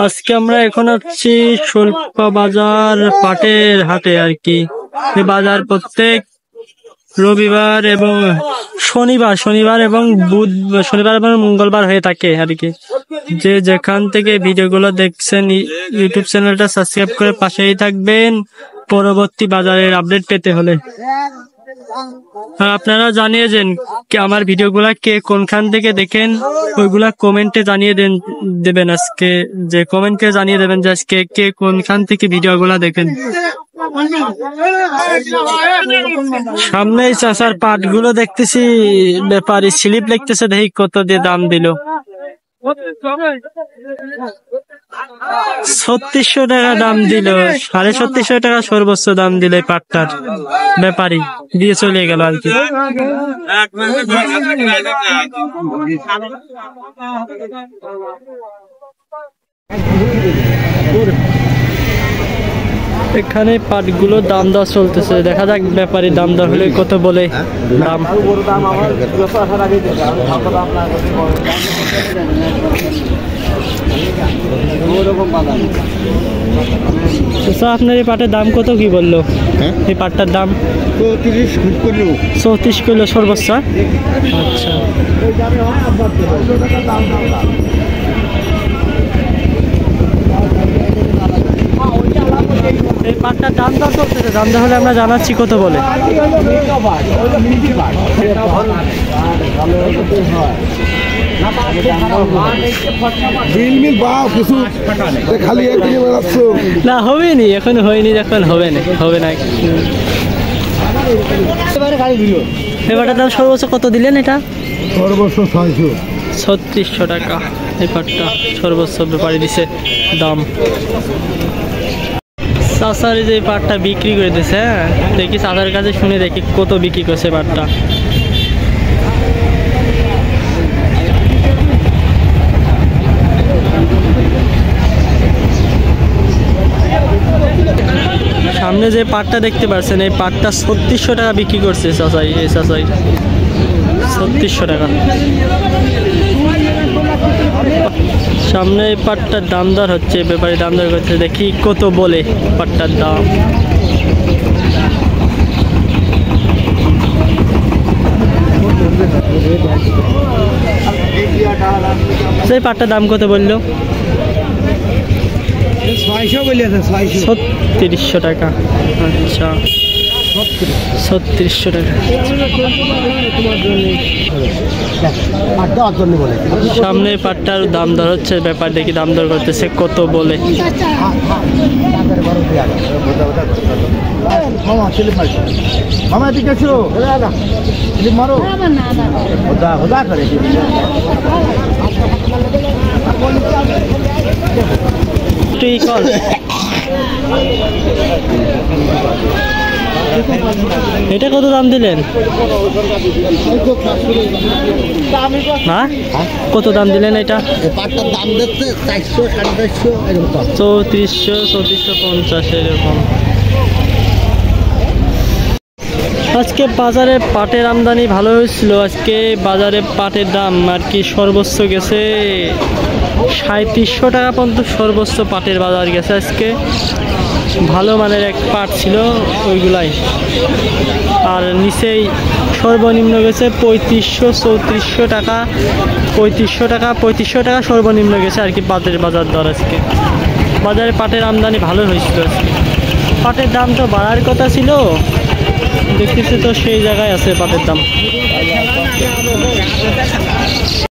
আজকে আমরা এখন আছি শুল্ক বাজার পাটের হাটে আর কি। এই বাজার প্রত্যেক রবিবার এবং শনিবার এবং শনিবার এবং মঙ্গলবার হয়ে থাকে আর কি। যে যেখান থেকে ভিডিওগুলো দেখছেন ইউটিউব চ্যানেলটা সাবস্ক্রাইব করে পাশেই থাকবেন পরবর্তী বাজারের আপডেট পেতে হলে। আপনারা জানিয়ে দেন আমার ভিডিওগুলা কে কোনখান থেকে দেখেন, ওইগুলা কমেন্টে জানিয়ে দেবেন। আজকে যে কমেন্টে জানিয়ে দেবেন যে আজকে কে কোনখান থেকে ভিডিওগুলা দেখেন। সামনেই চাষার পাটগুলো দেখতেছি, ব্যাপারী স্লিপ লিখতেছে, দেখি কত দিয়ে দাম দিল। 3600 টাকা দাম দিল, 3650 টাকা সর্বোচ্চ দাম দিল এই পাটটার। ব্যাপারী দিয়ে চলে গেল আর কি। এখানে পাটগুলো দাম দর চলতেছে, দেখা যাক ব্যাপারী দাম দর হলে কত বলে দাম। আপনার এই পাটের দাম কত কি বললো? এই পাটটার দাম 34 কিলো সর্বোচ্চ। আচ্ছা, এই পাটটার দাম দর চলতেছে, দাম দর হলে আমরা জানাচ্ছি কত বলে। না হবেনি, এখন হয়নি, যখন হবে না এবারটার দাম সর্বোচ্চ কত দিলেন? এটা সর্বোচ্চ 3600 টাকা এই পাটটা সর্বোচ্চ ব্যাপারী দিছে দাম। চাচার যে পাটটা বিক্রি করে দিছে, দেখি চাচার কাছে শুনে দেখি কত বিক্রি করছে পাটটা। সামনে যে পাটটা দেখতে পাচ্ছেন, এই পাটটা 3600 টাকা বিক্রি করছে চাচাই। এই চাচাই 3600 টাকা। সামনে এই পাটটার দাম দর হচ্ছে, ব্যাপারী দাম দর করছে, দেখি কত বলে পাটটার দাম। সেই পাটটার দাম কত বললো? 3600 টাকা। আচ্ছা, 3600 টাকা। সামনে পাটটার দাম দর হচ্ছে, ব্যাপার দেখি দাম দর করতেছে কত বলে। এটা কত দাম দিলেন? হ্যাঁ, কত দাম দিলেন? এটা পাটটার দাম দেখতে 400, 450 এরকম। 3400, 3450 এরকম। আজকে বাজারে পাটের আমদানি ভালো হয়েছিল। আজকে বাজারে পাটের দাম আর কি সর্বোচ্চ গেছে 3700 টাকা পর্যন্ত সর্বোচ্চ পাটের বাজার গেছে আজকে। ভালো মানের এক পাট ছিল ওইগুলাই। আর নিচেই সর্বনিম্ন গেছে 3500-3400 টাকা, 3500 টাকা সর্বনিম্ন গেছে আর কি পাটের বাজার দর। আজকে বাজারে পাটের আমদানি ভালো হয়েছিল আজকে। পাটের দাম তো বাড়ার কথা ছিল, দেখতেছি তো সেই জায়গায় আছে পাটের দাম।